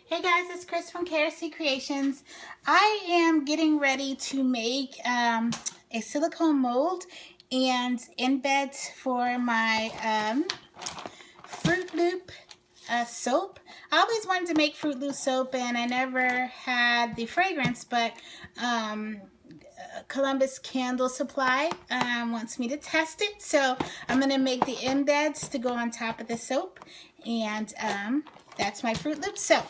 Hey guys, it's Kris from Kris Creations. I am getting ready to make a silicone mold and embeds for my Froot Loop soap. I always wanted to make Froot Loop soap and I never had the fragrance, but Columbus Candle Supply wants me to test it, so I'm going to make the embeds to go on top of the soap, and that's my Froot Loop soap.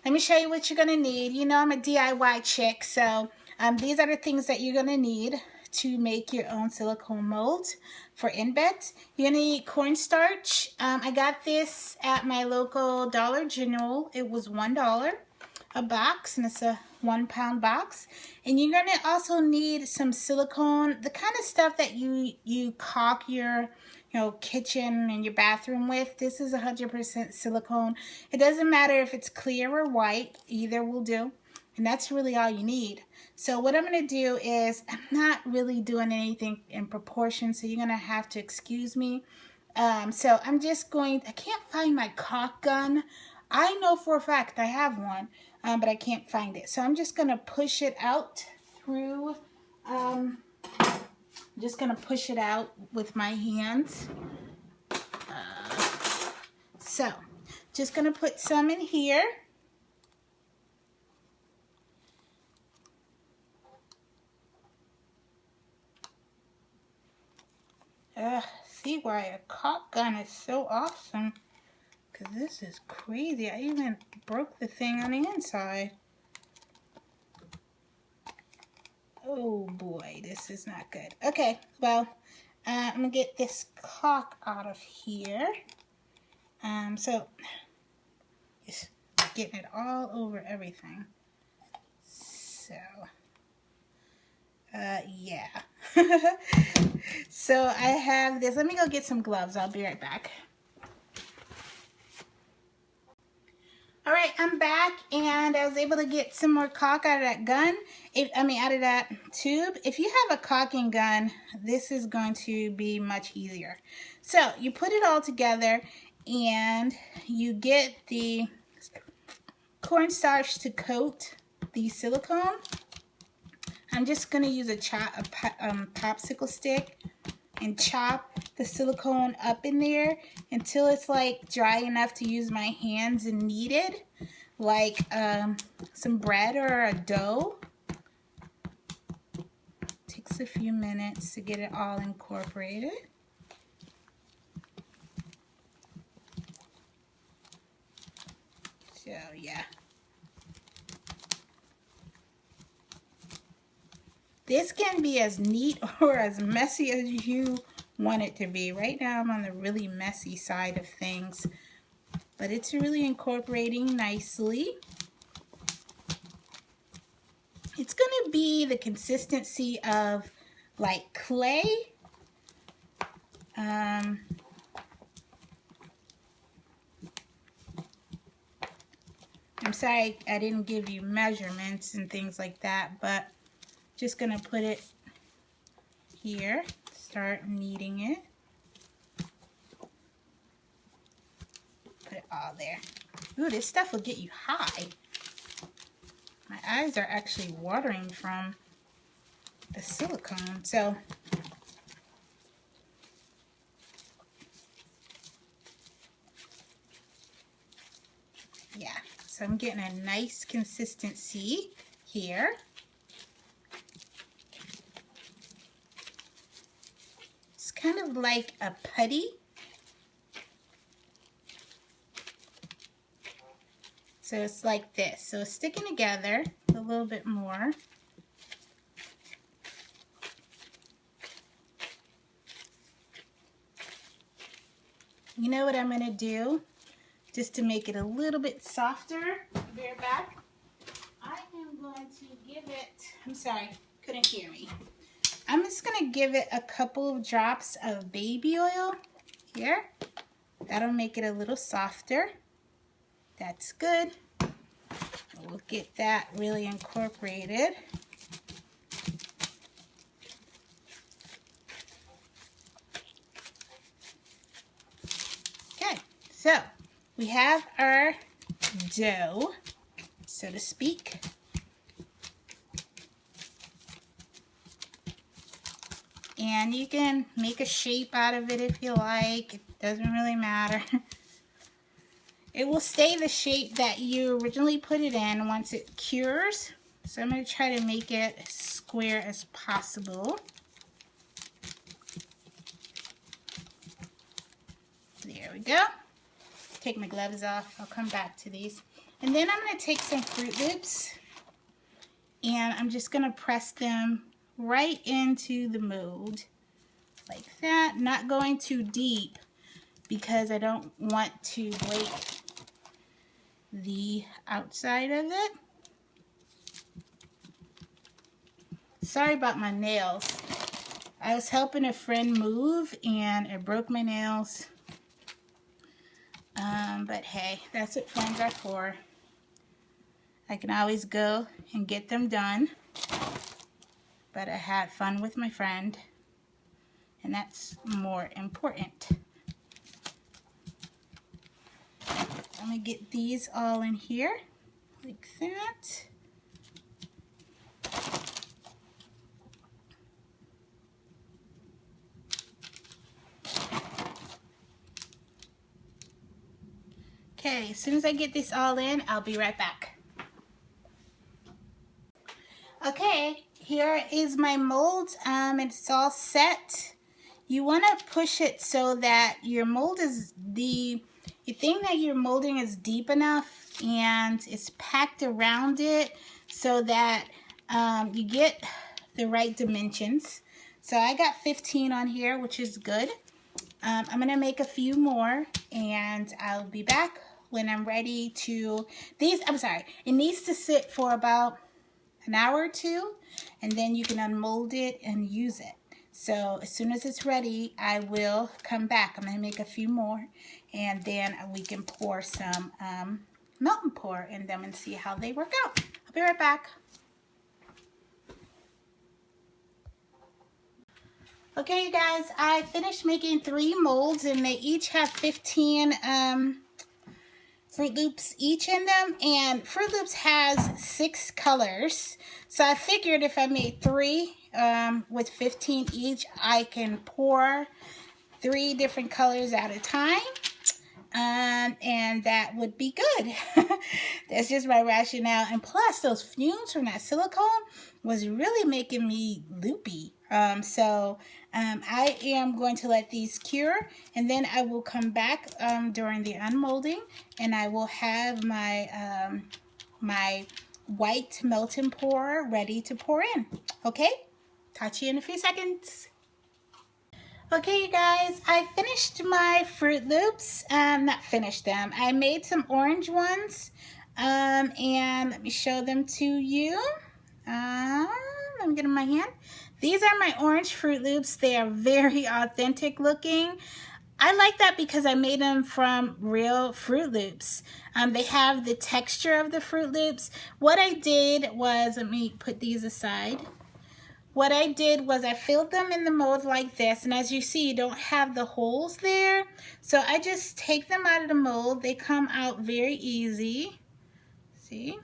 Let me show you what you're going to need. You know I'm a DIY chick, so these are the things that you're going to need to make your own silicone mold for embeds. You're going to need cornstarch. I got this at my local Dollar General. It was $1 a box, and it's a 1 pound box. And you're going to also need some silicone, the kind of stuff that you caulk your kitchen and your bathroom with. This is 100% silicone. It doesn't matter if it's clear or white, either will do. And that's really all you need. So what I'm going to do is, I'm not really doing anything in proportion, so you're going to have to excuse me. So I'm just going, I can't find my caulk gun. I know for a fact I have one, but I can't find it. So I'm just going to push it out through, just going to push it out with my hands. So just going to put some in here. See why a caulk gun is so awesome. Because this is crazy. I even broke the thing on the inside. Oh boy, this is not good. Okay, well, I'm going to get this caulk out of here. So, just getting it all over everything. So, yeah. So, I have this. Let me go get some gloves. I'll be right back. Alright, I'm back, and I was able to get some more caulk out of that gun. Out of that tube. If you have a caulking gun, this is going to be much easier. So, you put it all together, and you get the cornstarch to coat the silicone. I'm just going to use a popsicle stick and chop the silicone up in there until it's like dry enough to use my hands and knead it like some bread or a dough. Takes a few minutes to get it all incorporated. So yeah. This can be as neat or as messy as you want it to be. Right now I'm on the really messy side of things, but it's really incorporating nicely. It's going to be the consistency of like clay. I'm sorry I didn't give you measurements and things like that, but just going to put it here, start kneading it. Put it all there. Ooh, this stuff will get you high. My eyes are actually watering from the silicone. So, yeah. So I'm getting a nice consistency here. Kind of like a putty. So it's like this. So it's sticking together a little bit more. You know what I'm going to do? Just to make it a little bit softer. Be right back. I am going to give it, I'm sorry, couldn't hear me. I'm just going to give it a couple of drops of baby oil here. That'll make it a little softer. That's good. We'll get that really incorporated. Okay, so we have our dough. so to speak. And you can make a shape out of it if you like. It doesn't really matter. It will stay the shape that you originally put it in once it cures. So I'm going to try to make it as square as possible. There we go. Take my gloves off. I'll come back to these. And then I'm going to take some Froot Loops and I'm just going to press them right into the mold like that. Not going too deep because I don't want to break the outside of it. Sorry about my nails. I was helping a friend move and I broke my nails. But hey, that's what friends are for. I can always go and get them done. But I had fun with my friend. And that's more important. I'm going to get these all in here. Like that. Okay, as soon as I get this all in, I'll be right back. Okay, here is my mold. It's all set. You want to push it so that your mold is you think that your molding is deep enough and it's packed around it so that you get the right dimensions. So I got 15 on here, which is good. I'm going to make a few more and I'll be back when I'm ready to, it needs to sit for about an hour or two and then you can unmold it and use it. So as soon as it's ready, I will come back. I'm going to make a few more and then we can pour some melt and pour in them and see how they work out. I'll be right back. Okay, you guys, I finished making 3 molds and they each have 15 Froot Loops each in them, and Froot Loops has 6 colors. So I figured if I made 3 with 15 each, I can pour 3 different colors at a time. And that would be good. That's just my rationale. And plus, those fumes from that silicone was really making me loopy. I am going to let these cure, and then I will come back during the unmolding, and I will have my my white melt and pour ready to pour in. Okay? Talk to you in a few seconds. Okay, you guys, I finished my Froot Loops. Not finished them. I made some orange ones, and let me show them to you. Let me get in my hand. These are my orange Froot Loops. They are very authentic looking. I like that because I made them from real Froot Loops. They have the texture of the Froot Loops. What I did was, let me put these aside. What I did was I filled them in the mold like this, and as you see, you don't have the holes there. So I just take them out of the mold. They come out very easy. See?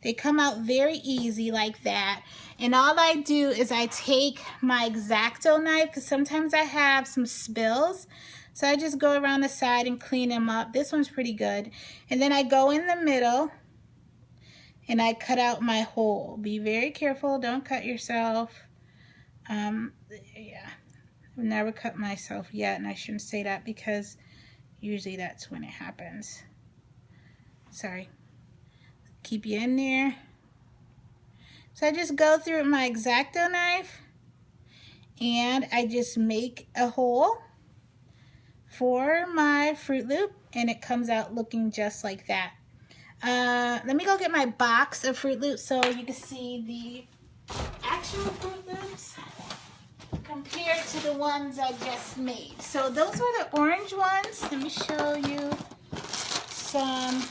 They come out very easy like that. And all I do is I take my X-Acto knife, because sometimes I have some spills. So I just go around the side and clean them up. This one's pretty good. And then I go in the middle and I cut out my hole. Be very careful, don't cut yourself. Yeah, I've never cut myself yet, and I shouldn't say that because usually that's when it happens. Sorry. Keep you in there. So I just go through with my X-Acto knife and I just make a hole for my Froot Loop, and it comes out looking just like that. Let me go get my box of Froot Loops so you can see the actual Froot Loops compared to the ones I just made. So those were the orange ones. Let me show you some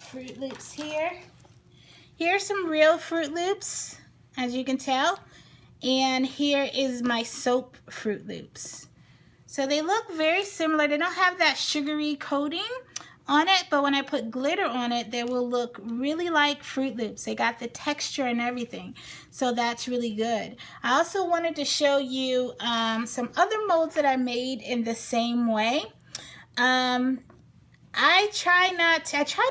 Froot Loops here. Here's some real Froot Loops, as you can tell. And here is my soap Froot Loops. So they look very similar. They don't have that sugary coating on it, but when I put glitter on it, they will look really like Froot Loops. They got the texture and everything, so that's really good. I also wanted to show you some other molds that I made in the same way. I try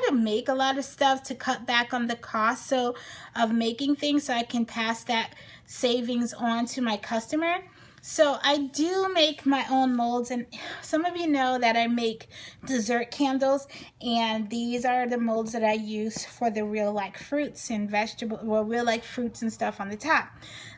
to make a lot of stuff to cut back on the cost of making things, so I can pass that savings on to my customer. So I do make my own molds, and some of you know that I make dessert candles, and these are the molds that I use for the real like fruits and vegetables, well, real like fruits and stuff on the top.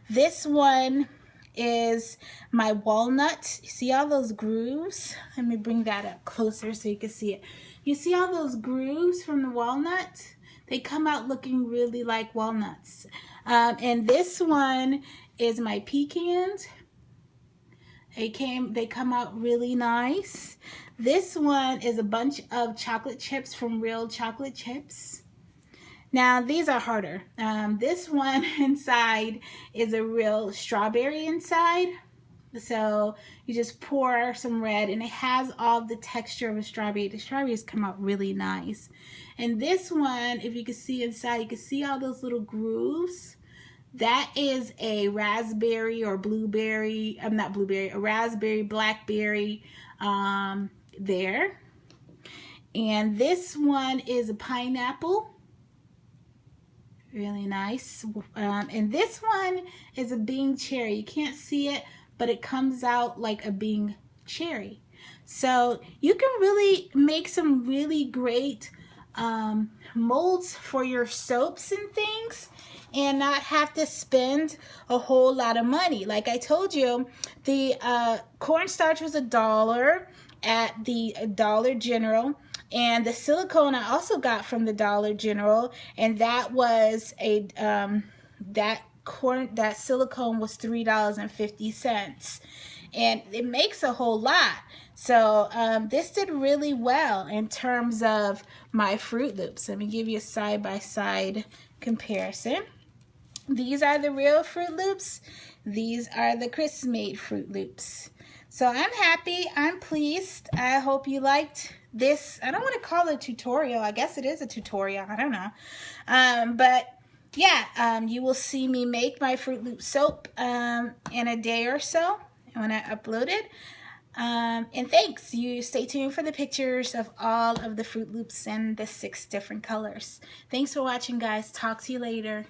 This one is my walnut. See all those grooves? Let me bring that up closer so you can see it. You see all those grooves from the walnut? They come out looking really like walnuts. And this one is my pecans. They come out really nice. This one is a bunch of chocolate chips from Real Chocolate Chips. Now these are harder. This one inside is a real strawberry inside. So you just pour some red, and it has all the texture of a strawberry. The strawberries come out really nice. And this one, if you can see inside, you can see all those little grooves. That is a raspberry or blueberry, not blueberry, a raspberry, blackberry there. And this one is a pineapple. Really nice. And this one is a Bing cherry. You can't see it, but it comes out like a Bing cherry. So you can really make some really great molds for your soaps and things, and not have to spend a whole lot of money. Like I told you, the cornstarch was $1 at the Dollar General, and the silicone I also got from the Dollar General, and that was a that silicone was $3.50, and it makes a whole lot. So this did really well in terms of my Froot Loops. Let me give you a side-by-side comparison. These are the real Froot Loops. These are the Kris made Froot Loops. So I'm happy. I'm pleased. I hope you liked this. I don't want to call it a tutorial. I guess it is a tutorial. I don't know. But yeah, you will see me make my Froot Loop soap in a day or so when I upload it. And thanks. You stay tuned for the pictures of all of the Froot Loops and the 6 different colors. Thanks for watching, guys. Talk to you later.